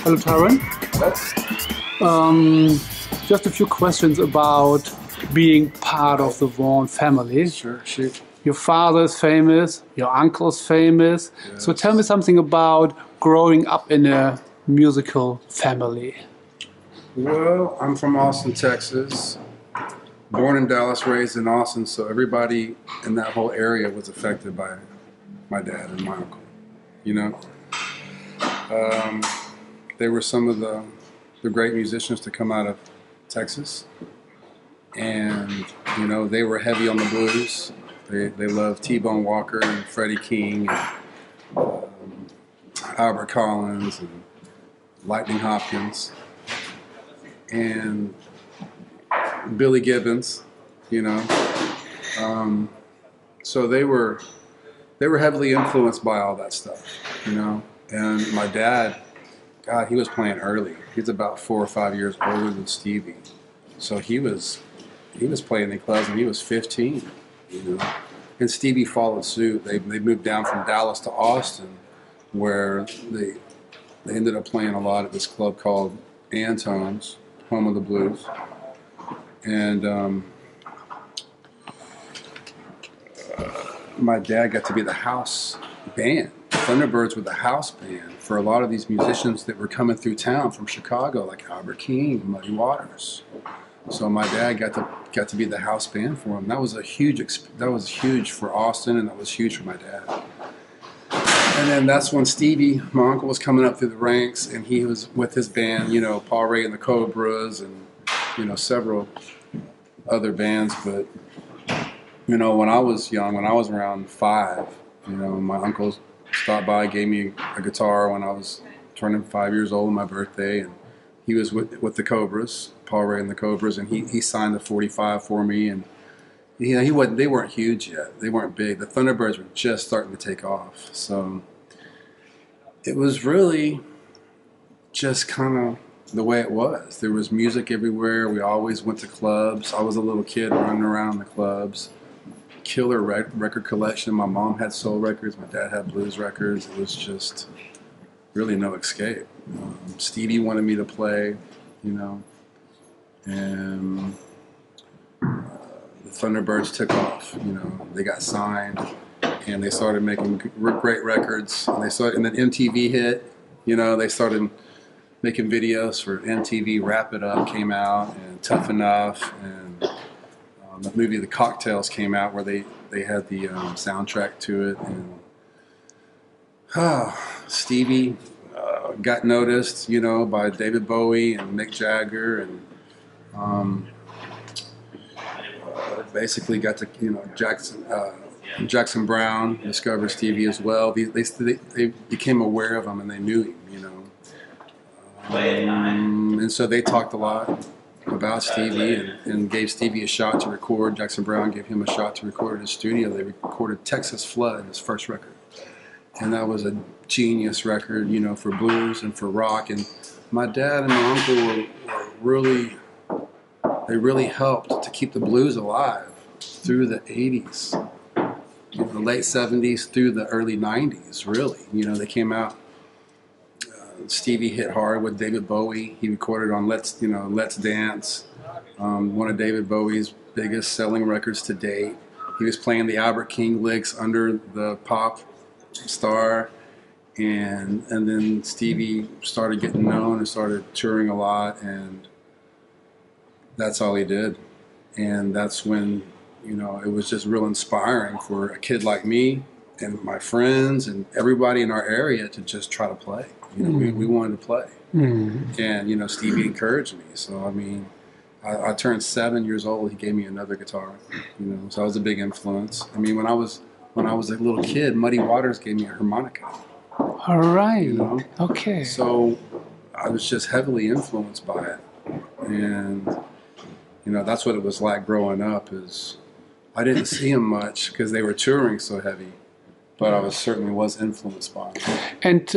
Hello, Taran. Just a few questions about being part of the Vaughan family. Sure, shoot. Your father is famous, your uncle is famous. Yes. So tell me something about growing up in a musical family. Well, I'm from Austin, Texas. Born in Dallas, raised in Austin, so everybody in that whole area was affected by my dad and my uncle. You know, they were some of the great musicians to come out of Texas, and you know they were heavy on the blues. They loved T-Bone Walker and Freddie King, and, Albert Collins and Lightning Hopkins, and Billy Gibbons, you know. So they were heavily influenced by all that stuff, you know. And my dad, God, he was playing early. He's about 4 or 5 years older than Stevie, so he was playing in clubs when he was 15, you know. And Stevie followed suit. They moved down from Dallas to Austin, where they ended up playing a lot at this club called Antone's, home of the blues. And my dad got to be the house band. Thunderbirds were the house band for a lot of these musicians that were coming through town from Chicago, like Albert King and Muddy Waters. So my dad got to be the house band for him. That was huge for Austin, and that was huge for my dad. And then that's when Stevie, my uncle, was coming up through the ranks, and he was with his band, you know, Paul Ray and the Cobras, and you know, several other bands. But you know, when I was young, when I was around 5, you know, my uncle stopped by, gave me a guitar when I was turning 5 years old on my birthday, and he was with the Cobras, Paul Ray and the Cobras, and he signed the 45 for me. And you know, they weren't huge yet, they weren't big. The Thunderbirds were just starting to take off, so it was really just kind of the way it was. There was music everywhere. We always went to clubs. I was a little kid running around the clubs. Killer record collection. My mom had soul records. My dad had blues records. It was just really no escape. Stevie wanted me to play, you know, and the Thunderbirds took off. You know, they got signed, and they started making great records. And then MTV hit. You know, they started making videos for MTV. Wrap It Up came out, and Tough Enough, and the movie The Cocktails came out, where they had the soundtrack to it. And Stevie got noticed, you know, by David Bowie and Mick Jagger, and basically got to, you know, Jackson Brown discovered Stevie as well. They became aware of him, and they knew him, you know. And so they talked a lot about Stevie, and gave Stevie a shot to record. Jackson Brown gave him a shot to record in his studio. They recorded Texas Flood, his first record. And that was a genius record, you know, for blues and for rock. And my dad and my uncle they really helped to keep the blues alive through the 80s, the late 70s through the early 90s, really. You know, they came out. Stevie hit hard with David Bowie. He recorded on Let's Dance, one of David Bowie's biggest selling records to date. He was playing the Albert King licks under the pop star, and then Stevie started getting known and started touring a lot, and that's all he did. And that's when, you know, it was just real inspiring for a kid like me and my friends and everybody in our area to just try to play. You know, we wanted to play. And, you know, Stevie encouraged me. So, I mean, I turned 7 years old. He gave me another guitar, you know, so I was a big influence. I mean, when I was a little kid, Muddy Waters gave me a harmonica. All right. You know? Okay. So I was just heavily influenced by it. And, you know, that's what it was like growing up. Is I didn't see him much because they were touring so heavy. But I certainly was influenced by it. And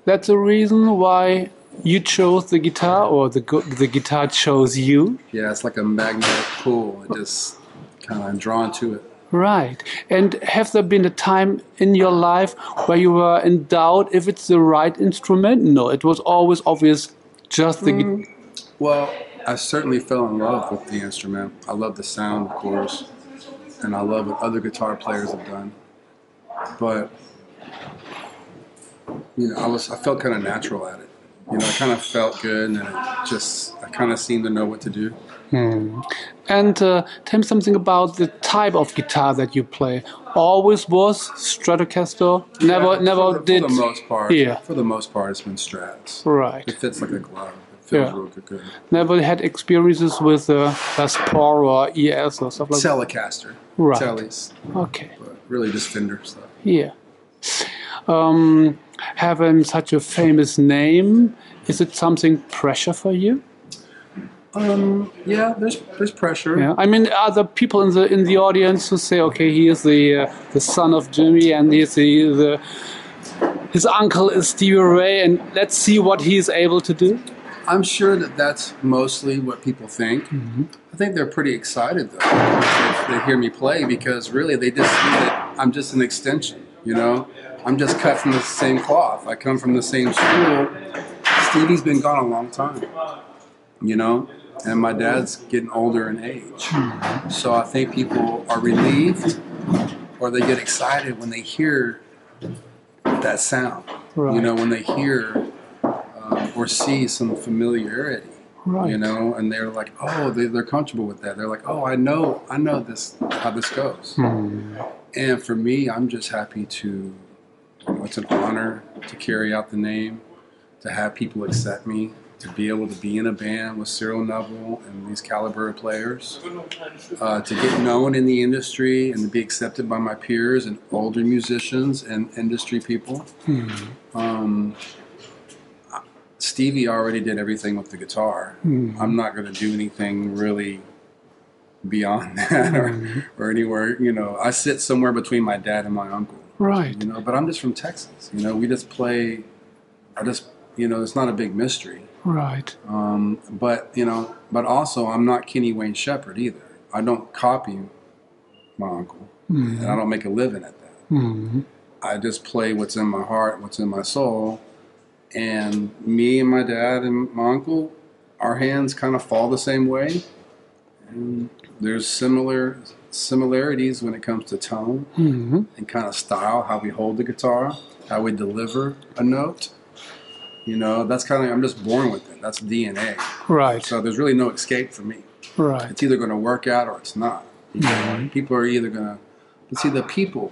that's the reason why you chose the guitar, or the guitar chose you? Yeah, it's like a magnetic pull. It just kind of, I'm drawn to it. Right. And have there been a time in your life where you were in doubt if it's the right instrument? No, it was always obvious, just the Well, I certainly fell in love with the instrument. I love the sound, of course, and I love what other guitar players have done. But I felt kind of natural at it. I kind of felt good, and I kind of seemed to know what to do. And tell me something about the type of guitar that you play. Always was Stratocaster? Never did. For the most part. Yeah. For the most part, it's been Strats. Right. It fits like a glove. It feels real good. Never had experiences with Les Paul or ES or stuff like that? Telecaster. Right. Teles. Okay. But really just Fender stuff. Yeah. Having such a famous name, is it something pressure for you? Yeah, there's pressure. Yeah, I mean, are there people in the audience who say, okay, he is the son of Jimmy, and he's his uncle is Stevie Ray, and let's see what he's able to do? I'm sure that's mostly what people think. I think they're pretty excited though if they hear me play, because really they just see that I'm just an extension. I'm just cut from the same cloth. I come from the same school. Stevie's been gone a long time. And my dad's getting older in age. So I think people are relieved, or they get excited when they hear that sound. Right. When they hear or see some familiarity. Right. And they're like, oh, they're comfortable with that. They're like, oh, I know this, how this goes. And for me, I'm just happy to, it's an honor to carry out the name, to have people accept me, to be able to be in a band with Cyril Neville and these caliber of players, to get known in the industry and to be accepted by my peers and older musicians and industry people. Stevie already did everything with the guitar. I'm not going to do anything really beyond that or anywhere. I sit somewhere between my dad and my uncle. Right. But I'm just from Texas. We just play. It's not a big mystery. Right. But also I'm not Kenny Wayne Shepherd either. I don't copy my uncle, and I don't make a living at that. I just play what's in my heart, what's in my soul. And me and my dad and my uncle, our hands kind of fall the same way. And there's similarities when it comes to tone and kind of style, how we hold the guitar, how we deliver a note. That's kind of, I'm just born with it. That's DNA. Right. So there's really no escape for me. Right. It's either going to work out or it's not. People are either going to, see, the people,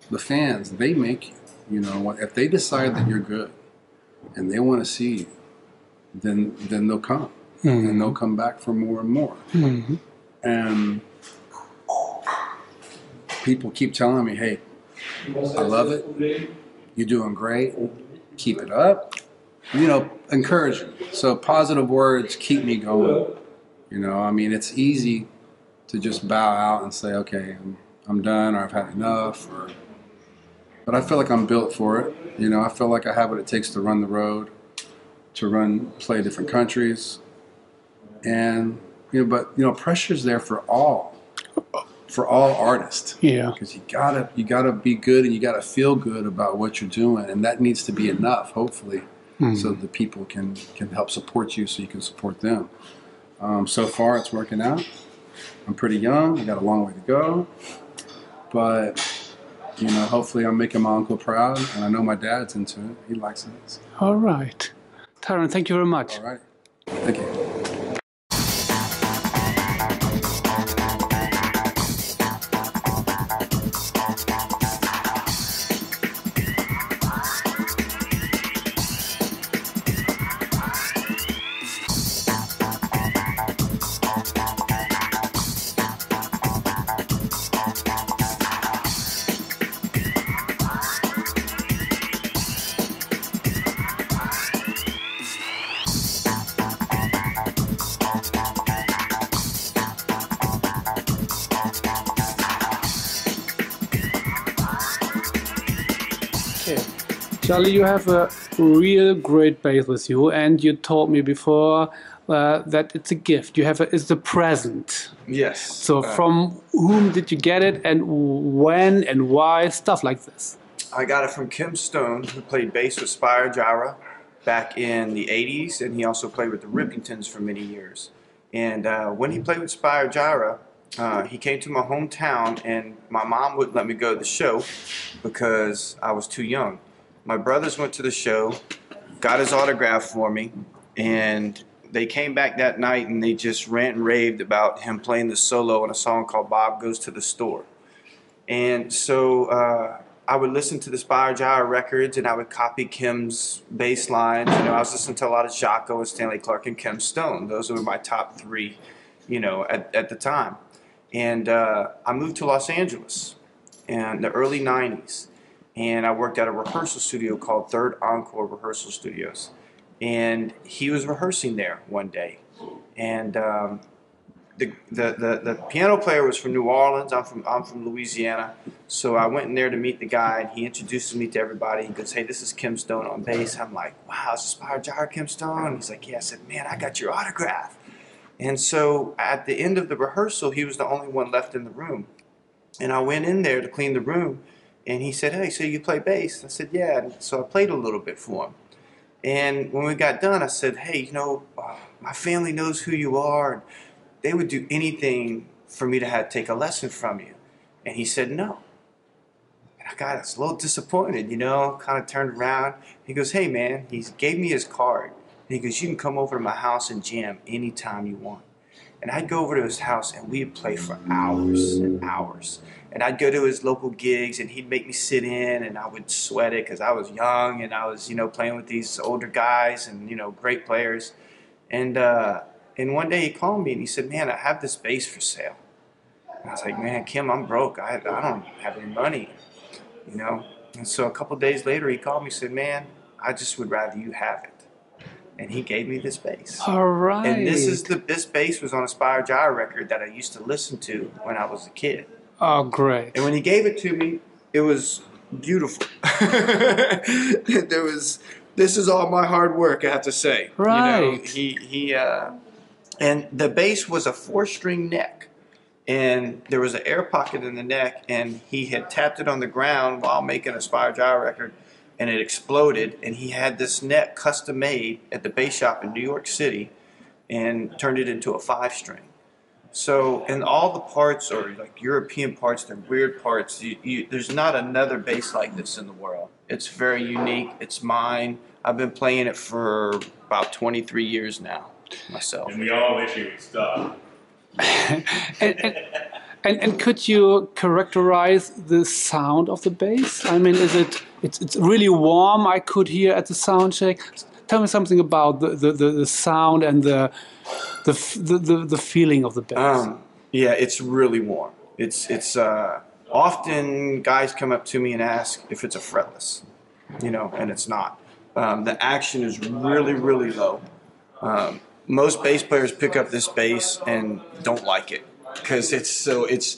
the fans, they make you. If they decide that you're good, and they want to see you, then they'll come. And they'll come back for more and more. And people keep telling me, hey, I love it. You're doing great. Keep it up. Encourage me. So positive words keep me going. It's easy to just bow out and say, okay, I'm done, or I've had enough, but I feel like I'm built for it. I feel like I have what it takes to run the road, to play different countries. And, pressure's there for all artists. Yeah. Because you gotta be good, and you gotta feel good about what you're doing. And that needs to be enough, hopefully, so that the people can help support you, so you can support them. So far it's working out. I'm pretty young. I got a long way to go. But hopefully I'm making my uncle proud, and I know my dad's into it. He likes it. All right. Tyrone, thank you very much. All right. Thank you. Charlie, you have a real great bass with you, and you told me before that it's a gift. You have it's a present. Yes. So from whom did you get it, and when and why? Stuff like this. I got it from Kim Stone, who played bass with Spire Gyra back in the 80s, and he also played with the Ripkingtons for many years. And when he played with Spire Gyra, he came to my hometown, and my mom wouldn't let me go to the show because I was too young. My brothers went to the show, got his autograph for me, and they came back that night and they just rant and raved about him playing the solo on a song called Bob Goes to the Store. And so I would listen to the Spire Gyra records, and I would copy Kim's bass lines. You know, I was listening to a lot of Jaco and Stanley Clarke and Kim Stone. Those were my top three, you know, at the time. And I moved to Los Angeles in the early 90s, and I worked at a rehearsal studio called Third Encore Rehearsal Studios. And he was rehearsing there one day, and the piano player was from New Orleans. I'm from Louisiana, so I went in there to meet the guy, and he introduces me to everybody. He goes, "Hey, this is Kim Stone on bass." I'm like, "Wow, this is Spire Gyra, Kim Stone." And he's like, "Yeah." I said, "Man, I got your autograph." And so at the end of the rehearsal, he was the only one left in the room, and I went in there to clean the room, and he said, "Hey, so you play bass?" I said, "Yeah." And so I played a little bit for him. And when we got done, I said, "Hey, you know, my family knows who you are, and they would do anything for me to take a lesson from you." And he said, "No." And I got a little disappointed, you know, kind of turned around. He goes, "Hey, man," he gave me his card. And he goes, "You can come over to my house and jam anytime you want." And I'd go over to his house, and we'd play for hours and hours. And I'd go to his local gigs, and he'd make me sit in, and I would sweat it because I was young, and I was, you know, playing with these older guys and, you know, great players. And one day he called me, and he said, "Man, I have this bass for sale." And I was like, "Man, Kim, I'm broke. I don't have any money, you know." And so a couple days later, he called me and said, "Man, I just would rather you have it." And he gave me this bass. All right. And this bass was on a Spire Gyra record that I used to listen to when I was a kid. Oh, great. And when he gave it to me, it was beautiful. This is all my hard work, I have to say. Right. You know, and the bass was a 4-string neck, and there was an air pocket in the neck, and he had tapped it on the ground while making a Spire Gyra record, and it exploded, and he had this neck custom made at the bass shop in New York City and turned it into a 5-string. So, and all the parts are like European parts, they're weird parts. There's not another bass like this in the world. It's very unique, it's mine. I've been playing it for about 23 years now, myself. And we all wish you would stop. And could you characterize the sound of the bass? I mean, it's really warm, I could hear at the sound check. Tell me something about the sound and the feeling of the bass. Yeah, it's really warm. It's often guys come up to me and ask if it's a fretless, you know, and it's not. The action is really, really low. Most bass players pick up this bass and don't like it because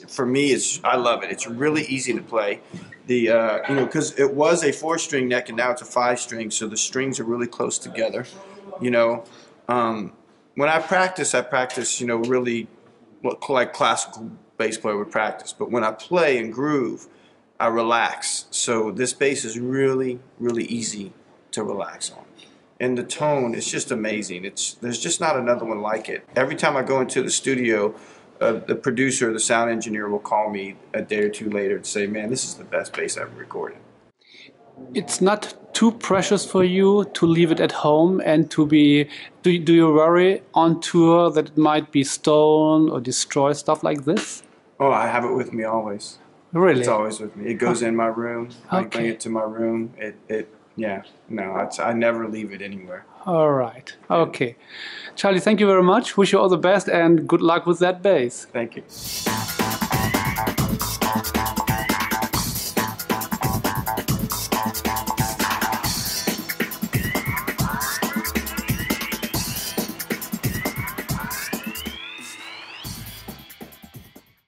for me, I love it. It's really easy to play. You know, because it was a 4-string neck and now it's a 5-string, so the strings are really close together. You know, when I practice, you know, really like classical bass player would practice. But when I play and groove, I relax. So this bass is really, really easy to relax on. And the tone is just amazing. There's just not another one like it. Every time I go into the studio, the producer, the sound engineer will call me a day or two later and say, "Man, this is the best bass I've ever recorded." It's not too precious for you to leave it at home and to be. Do you worry on tour that it might be stolen or destroy, stuff like this? Oh, I have it with me always. Really? It's always with me. It goes in my room. I Okay. bring it to my room. Yeah. No, I never leave it anywhere. All right. Okay. Charlie, thank you very much. Wish you all the best and good luck with that bass. Thank you.